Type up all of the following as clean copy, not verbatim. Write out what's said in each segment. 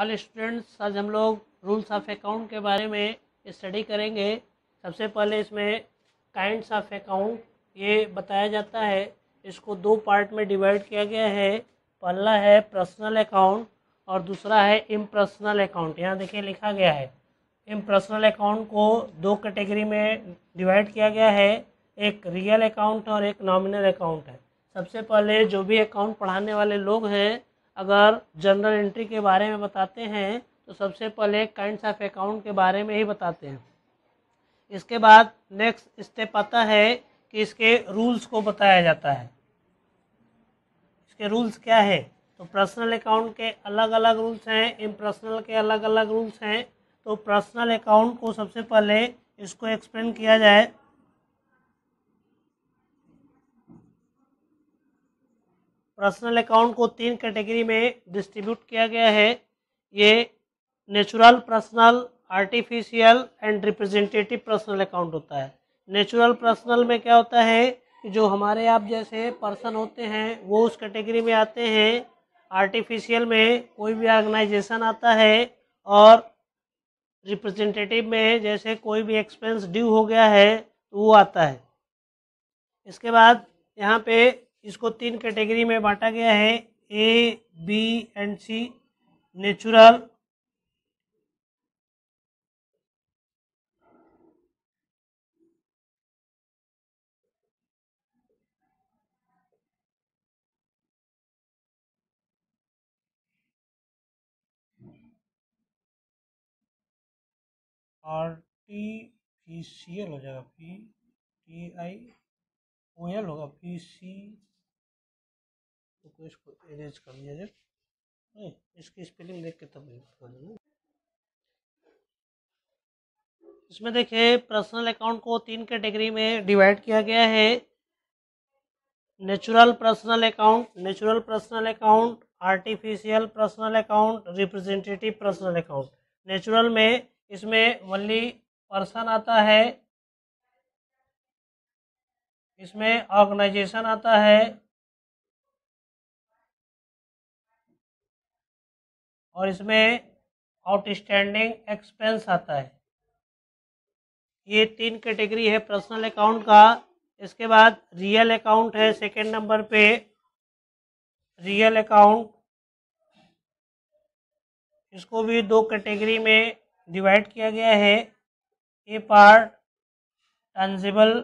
All students, आज हम लोग रूल्स ऑफ अकाउंट के बारे में स्टडी करेंगे। सबसे पहले इसमें काइंड्स ऑफ अकाउंट ये बताया जाता है। इसको दो पार्ट में डिवाइड किया गया है। पहला है पर्सनल अकाउंट और दूसरा है इम्पर्सनल अकाउंट। यहाँ देखिए लिखा गया है। इम्पर्सनल अकाउंट को दो कैटेगरी में डिवाइड किया गया है, एक रियल अकाउंट और एक नॉमिनल अकाउंट है। सबसे पहले जो भी अकाउंट पढ़ाने वाले लोग हैं, अगर जनरल एंट्री के बारे में बताते हैं तो सबसे पहले काइंड्स ऑफ अकाउंट के बारे में ही बताते हैं। इसके बाद नेक्स्ट स्टेप आता है कि इसके रूल्स को बताया जाता है। इसके रूल्स क्या है? तो पर्सनल अकाउंट के अलग अलग रूल्स हैं, इम्पर्सनल के अलग अलग रूल्स हैं। तो पर्सनल अकाउंट को सबसे पहले इसको एक्सप्लेन किया जाए। पर्सनल अकाउंट को तीन कैटेगरी में डिस्ट्रीब्यूट किया गया है। ये natural personal, artificial and representative personal account होता है। नेचुरल पर्सनल में क्या होता है कि जो हमारे आप जैसे पर्सन होते हैं वो उस कैटेगरी में आते हैं। आर्टिफिशियल में कोई भी ऑर्गेनाइजेशन आता है, और रिप्रेजेंटेटिव में जैसे कोई भी एक्सपेंस ड्यू हो गया है तो वो आता है। इसके बाद यहाँ पे इसको तीन कैटेगरी में बांटा गया है, A, B and C. Natural, artificial हो जाएगा, PTIOL होगा, PC। तो इसको इरेज कर दिया जाए, नहीं इसकी स्पेलिंग देख के तब समझना। इसमें देखिए पर्सनल अकाउंट को तीन कैटेगरी में डिवाइड किया गया है। Natural personal account, natural personal account, artificial personal account, representative personal account. Natural में इसमें ओनली पर्सन आता है, इसमें ऑर्गेनाइजेशन आता है, और इसमें आउटस्टैंडिंग एक्सपेंस आता है। ये तीन कैटेगरी है पर्सनल अकाउंट का। इसके बाद रियल अकाउंट है सेकंड नंबर पे। रियल अकाउंट, इसको भी दो कैटेगरी में डिवाइड किया गया है। A part tangible,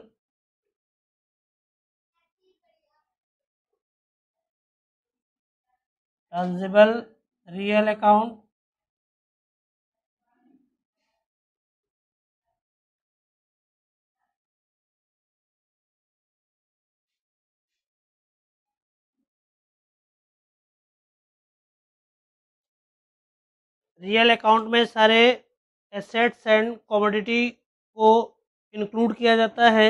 tangible real account, real account में सारे एसेट्स एंड कमोडिटी को इंक्लूड किया जाता है।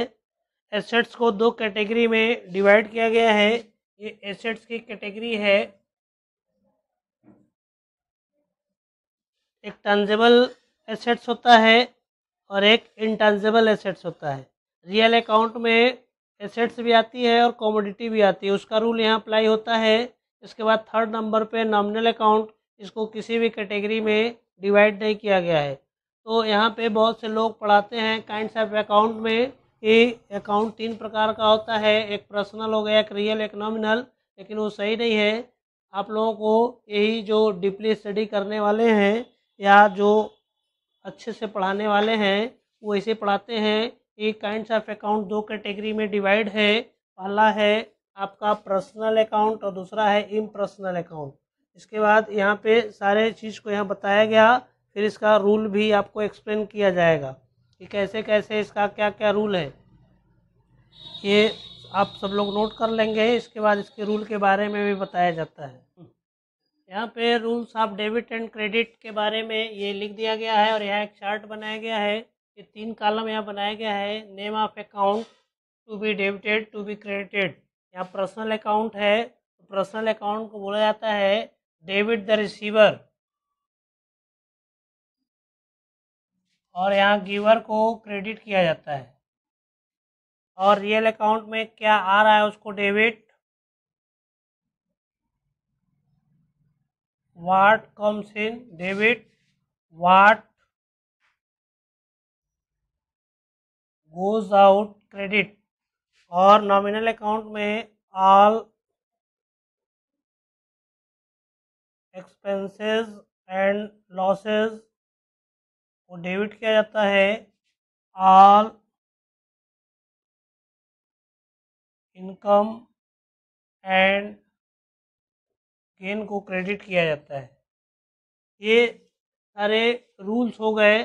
एसेट्स को दो कैटेगरी में डिवाइड किया गया है। ये एसेट्स की कैटेगरी है, एक टंजिबल एसेट्स होता है और एक इनटंजिबल एसेट्स होता है। रियल अकाउंट में एसेट्स भी आती है और कमोडिटी भी आती है, उसका रूल यहाँ अप्लाई होता है। इसके बाद थर्ड नंबर पे नॉमिनल अकाउंट, इसको किसी भी कैटेगरी में डिवाइड नहीं किया गया है। तो यहाँ पे बहुत से लोग पढ़ाते हैं काइंड्स ऑफ अकाउंट में कि अकाउंट तीन प्रकार का होता है, एक पर्सनल हो गया, एक रियल, एक नॉमिनल। लेकिन वो सही नहीं है। आप लोगों को यही जो डीपली स्टडी करने वाले हैं या जो अच्छे से पढ़ाने वाले हैं वो ऐसे पढ़ाते हैं। ये काइंड्स ऑफ अकाउंट दो कैटेगरी में डिवाइड है। पहला है आपका पर्सनल अकाउंट और दूसरा है इम्पर्सनल अकाउंट। इसके बाद यहाँ पे सारे चीज़ को यहाँ बताया गया, फिर इसका रूल भी आपको एक्सप्लेन किया जाएगा कि कैसे कैसे इसका क्या क्या रूल है। ये आप सब लोग नोट कर लेंगे। इसके बाद इसके रूल के बारे में भी बताया जाता है। यहाँ पे rules of debit and credit के बारे में ये लिख दिया गया है, और यहाँ एक चार्ट बनाया गया है। ये तीन कॉलम यहाँ बनाया गया है। Name of account, to be debited, to be credited. यहाँ पर्सनल अकाउंट है, तो पर्सनल अकाउंट को बोला जाता है डेबिट द रिसीवर, और यहाँ गिवर को क्रेडिट किया जाता है। और रियल अकाउंट में क्या आ रहा है उसको debit, what comes in debit, what goes out credit. और नॉमिनल अकाउंट में ऑल एक्सपेंसेस एंड लॉसेस को डेबिट किया जाता है, ऑल इनकम एंड गेन को क्रेडिट किया जाता है। ये सारे रूल्स हो गए,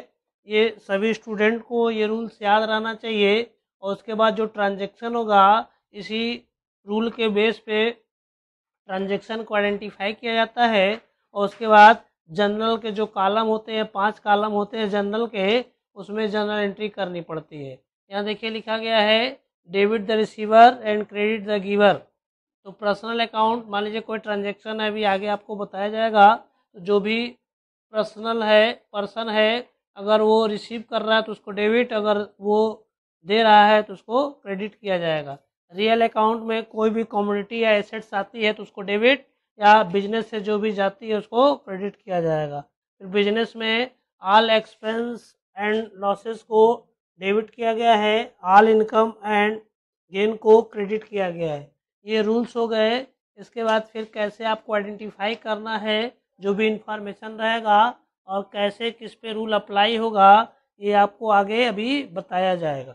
ये सभी स्टूडेंट को ये रूल्स याद रहना चाहिए। और उसके बाद जो ट्रांजैक्शन होगा, इसी रूल के बेस पे ट्रांजैक्शन को आइडेंटिफाई किया जाता है। और उसके बाद जनरल के जो कॉलम होते हैं, 5 कॉलम होते हैं जनरल के, उसमें जनरल एंट्री करनी पड़ती है। यहाँ देखिए लिखा गया है debit the receiver and credit the giver. तो पर्सनल अकाउंट, मान लीजिए कोई ट्रांजैक्शन है, अभी आगे आपको बताया जाएगा, तो जो भी पर्सन है, अगर वो रिसीव कर रहा है तो उसको डेबिट, अगर वो दे रहा है तो उसको क्रेडिट किया जाएगा। रियल अकाउंट में कोई भी कमोडिटी या एसेट्स आती है तो उसको डेबिट, या बिजनेस से जो भी जाती है उसको क्रेडिट किया जाएगा। फिर बिजनेस में ऑल एक्सपेंस एंड लॉसेस को डेबिट किया गया है, ऑल इनकम एंड गेन को क्रेडिट किया गया है। ये रूल्स हो गए। इसके बाद फिर कैसे आपको आइडेंटिफाई करना है जो भी इंफॉर्मेशन रहेगा, और कैसे किस पे रूल अप्लाई होगा, ये आपको आगे अभी बताया जाएगा।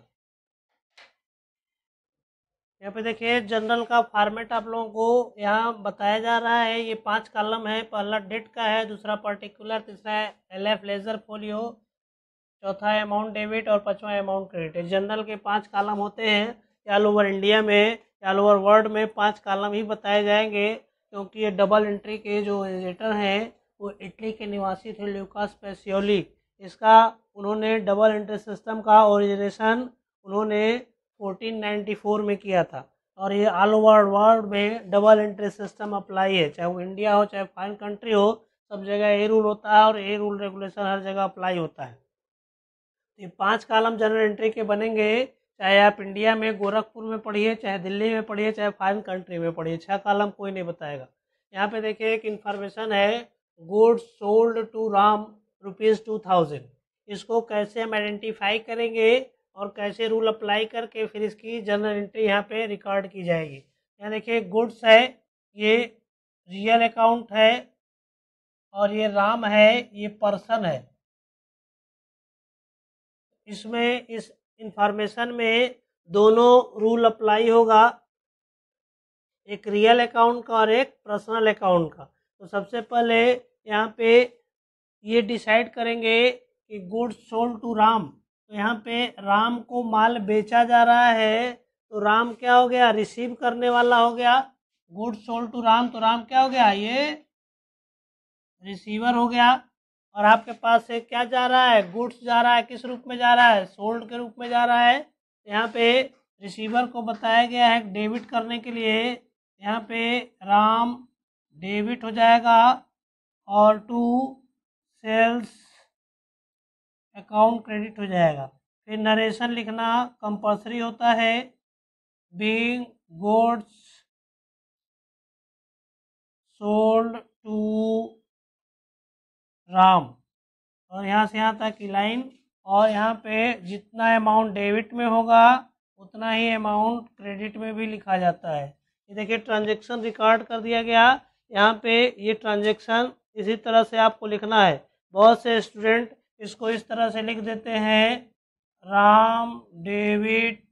यहाँ पे देखिए जनरल का फॉर्मेट आप लोगों को यहाँ बताया जा रहा है। ये 5 कॉलम है, पहला डेट का है, दूसरा पर्टिकुलर, तीसरा LF लेजर फोलियो, चौथा अमाउंट डेबिट और पांचवा अमाउंट क्रेडिट। जनरल के 5 कॉलम होते हैं। ऑल ओवर इंडिया में, ऑल ओवर वर्ल्ड में 5 कॉलम ही बताए जाएंगे, क्योंकि ये डबल एंट्री के जो एडिटर हैं वो इटली के निवासी थे, ल्यूकास पेसियोली। इसका उन्होंने डबल एंट्री सिस्टम का ओरिजिनेशन उन्होंने 1494 में किया था। और ये ऑल ओवर वर्ल्ड में डबल एंट्री सिस्टम अप्लाई है, चाहे वो इंडिया हो चाहे फॉरेन कंट्री हो, सब जगह ये रूल होता है और ये रूल रेगुलेशन हर जगह अप्लाई होता है। ये 5 कॉलम जनरल एंट्री के बनेंगे, चाहे आप इंडिया में गोरखपुर में पढ़िए, चाहे दिल्ली में पढ़िए, चाहे फॉरेन कंट्री में पढ़िए, 6 कॉलम कोई नहीं बताएगा। यहाँ पे देखिए एक इन्फॉर्मेशन है, गुड्स सोल्ड टू राम ₹2000। इसको कैसे हम आइडेंटिफाई करेंगे और कैसे रूल अप्लाई करके फिर इसकी जनरल एंट्री यहाँ पे रिकॉर्ड की जाएगी। यहाँ देखिए गुड्स है, ये रियल अकाउंट है, और ये राम है, ये पर्सन है। इसमें इस इंफॉर्मेशन में दोनों रूल अप्लाई होगा, एक रियल अकाउंट का और एक पर्सनल अकाउंट का। तो सबसे पहले यहाँ पे ये डिसाइड करेंगे कि गुड्स सोल्ड टू राम, तो यहाँ पे राम को माल बेचा जा रहा है, तो राम क्या हो गया, रिसीव करने वाला हो गया। गुड्स सोल्ड टू राम, तो राम क्या हो गया, ये रिसीवर हो गया। और आपके पास से क्या जा रहा है, गुड्स जा रहा है, किस रूप में जा रहा है, सोल्ड के रूप में जा रहा है। यहाँ पे रिसीवर को बताया गया है डेबिट करने के लिए, यहाँ पे राम डेबिट हो जाएगा और टू सेल्स अकाउंट क्रेडिट हो जाएगा। फिर नरेशन लिखना कंपल्सरी होता है, being goods sold to Ram, और यहाँ से यहाँ तक की लाइन। और यहाँ पे जितना अमाउंट डेबिट में होगा उतना ही अमाउंट क्रेडिट में भी लिखा जाता है। ये देखिए ट्रांजैक्शन रिकॉर्ड कर दिया गया। यहाँ पे ये ट्रांजैक्शन इसी तरह से आपको लिखना है। बहुत से स्टूडेंट इसको इस तरह से लिख देते हैं, Ram debit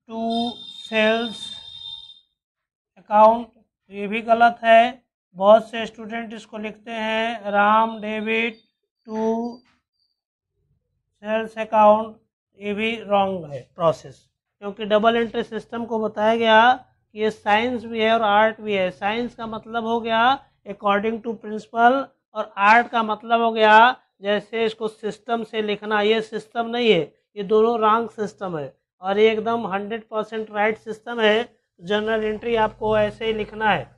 to sales account, ये भी गलत है। बहुत से स्टूडेंट इसको लिखते हैं Ram debit to sales account, ये भी रॉन्ग है प्रोसेस, क्योंकि डबल एंट्री सिस्टम को बताया गया कि ये साइंस भी है और आर्ट भी है। साइंस का मतलब हो गया अकॉर्डिंग टू प्रिंसिपल, और आर्ट का मतलब हो गया जैसे इसको सिस्टम से लिखना। ये सिस्टम नहीं है, ये दोनों रॉन्ग सिस्टम है, और ये एकदम 100% राइट सिस्टम है। जनरल एंट्री आपको ऐसे ही लिखना है।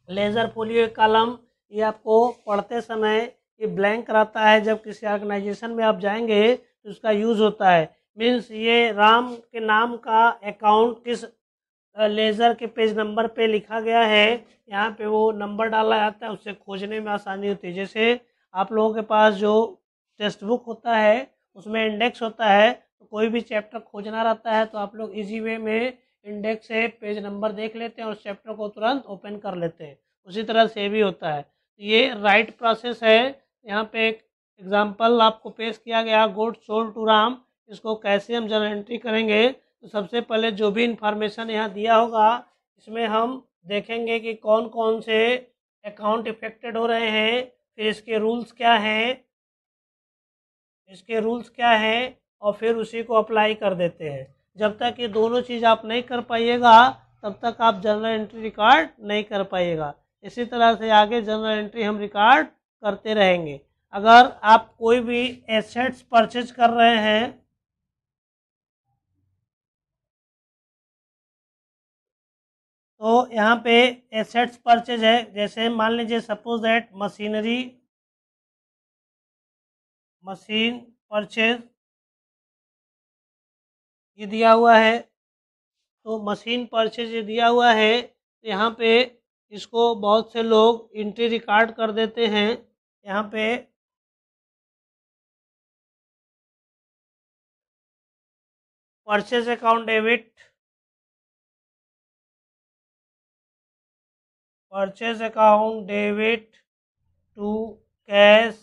लेजर फोलियो कॉलम, ये आपको पढ़ते समय ये ब्लैंक रहता है, जब किसी ऑर्गेनाइजेशन में आप जाएंगे तो उसका यूज़ होता है। मीन्स ये राम के नाम का अकाउंट किस लेज़र के पेज नंबर पे लिखा गया है, यहाँ पे वो नंबर डाला जाता है, उससे खोजने में आसानी होती है। जैसे आप लोगों के पास जो टेक्स्ट बुक होता है उसमें इंडेक्स होता है, तो कोई भी चैप्टर खोजना रहता है तो आप लोग इजी वे में इंडेक्स से पेज नंबर देख लेते हैं और उस चैप्टर को तुरंत ओपन कर लेते हैं। उसी तरह से भी होता है। ये राइट प्रोसेस है। यहाँ पे एक एग्जांपल आपको पेश किया गया, गुड सोल्ड टू राम। इसको कैसे हम जर्नल एंट्री करेंगे, तो सबसे पहले जो भी इंफॉर्मेशन यहाँ दिया होगा इसमें हम देखेंगे कि कौन कौन से अकाउंट इफेक्टेड हो रहे हैं, फिर इसके रूल्स क्या हैं, और फिर उसी को अप्लाई कर देते हैं। जब तक ये दोनों चीज़ आप नहीं कर पाइएगा तब तक आप जर्नल एंट्री रिकॉर्ड नहीं कर पाइएगा। इसी तरह से आगे जर्नल एंट्री हम रिकॉर्ड करते रहेंगे। अगर आप कोई भी एसेट्स परचेज कर रहे हैं तो यहाँ पे एसेट्स परचेज है, जैसे मान लीजिए सपोज दैट मशीन परचेज ये दिया हुआ है। तो मशीन परचेज ये दिया हुआ है, तो यहाँ पे इसको बहुत से लोग एंट्री रिकॉर्ड कर देते हैं। यहाँ पे purchase account debit, to cash,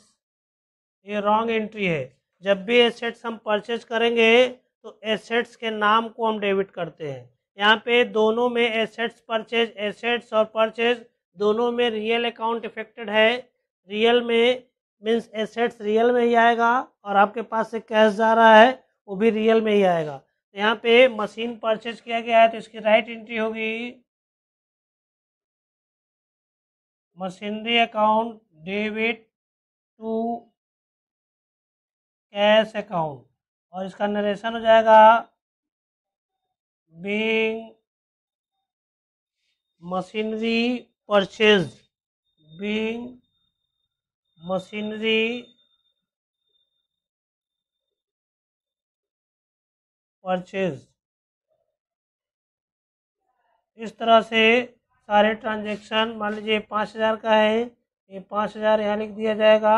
ये रॉन्ग एंट्री है। जब भी एसेट्स हम परचेज करेंगे तो एसेट्स के नाम को हम डेबिट करते हैं। यहाँ पे दोनों में एसेट्स और परचेज दोनों में रियल अकाउंट इफेक्टेड है। रियल में मीन्स एसेट्स रियल में ही आएगा और आपके पास से कैश जा रहा है वो भी रियल में ही आएगा। तो यहाँ पे मशीन परचेज किया गया है तो इसकी राइट एंट्री होगी machinery account debit to cash account, और इसका नरेशन हो जाएगा बीइंग मशीनरी परचेज, इस तरह से सारे ट्रांजैक्शन, मान लीजिए 5,000 का है, ये 5,000 यहाँ लिख दिया जाएगा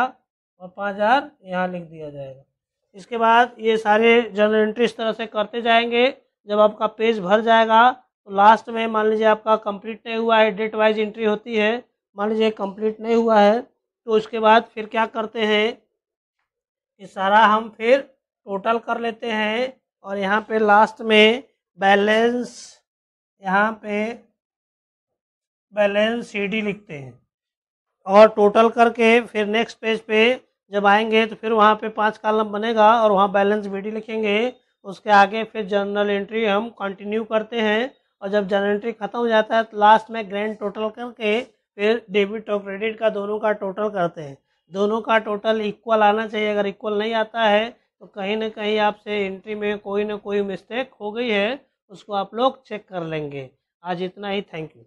और 5,000 यहाँ लिख दिया जाएगा। इसके बाद ये सारे जर्नल एंट्री इस तरह से करते जाएंगे। जब आपका पेज भर जाएगा तो लास्ट में मान लीजिए आपका कंप्लीट नहीं हुआ है, डेट वाइज एंट्री होती है, मान लीजिए कंप्लीट नहीं हुआ है तो उसके बाद फिर क्या करते हैं, ये सारा हम फिर टोटल कर लेते हैं और यहाँ पे लास्ट में बैलेंस, यहाँ पे बैलेंस CD लिखते हैं और टोटल करके फिर नेक्स्ट पेज पे जब आएंगे तो फिर वहाँ पे 5 कॉलम बनेगा और वहाँ बैलेंस BD लिखेंगे। उसके आगे फिर जर्नल एंट्री हम कंटिन्यू करते हैं और जब जर्नल एंट्री ख़त्म हो जाता है तो लास्ट में ग्रैंड टोटल करके फिर डेबिट और क्रेडिट का दोनों का टोटल करते हैं। दोनों का टोटल इक्वल आना चाहिए। अगर इक्वल नहीं आता है तो कहीं ना कहीं आपसे एंट्री में कोई ना कोई मिस्टेक हो गई है, उसको आप लोग चेक कर लेंगे। आज इतना ही, थैंक यू।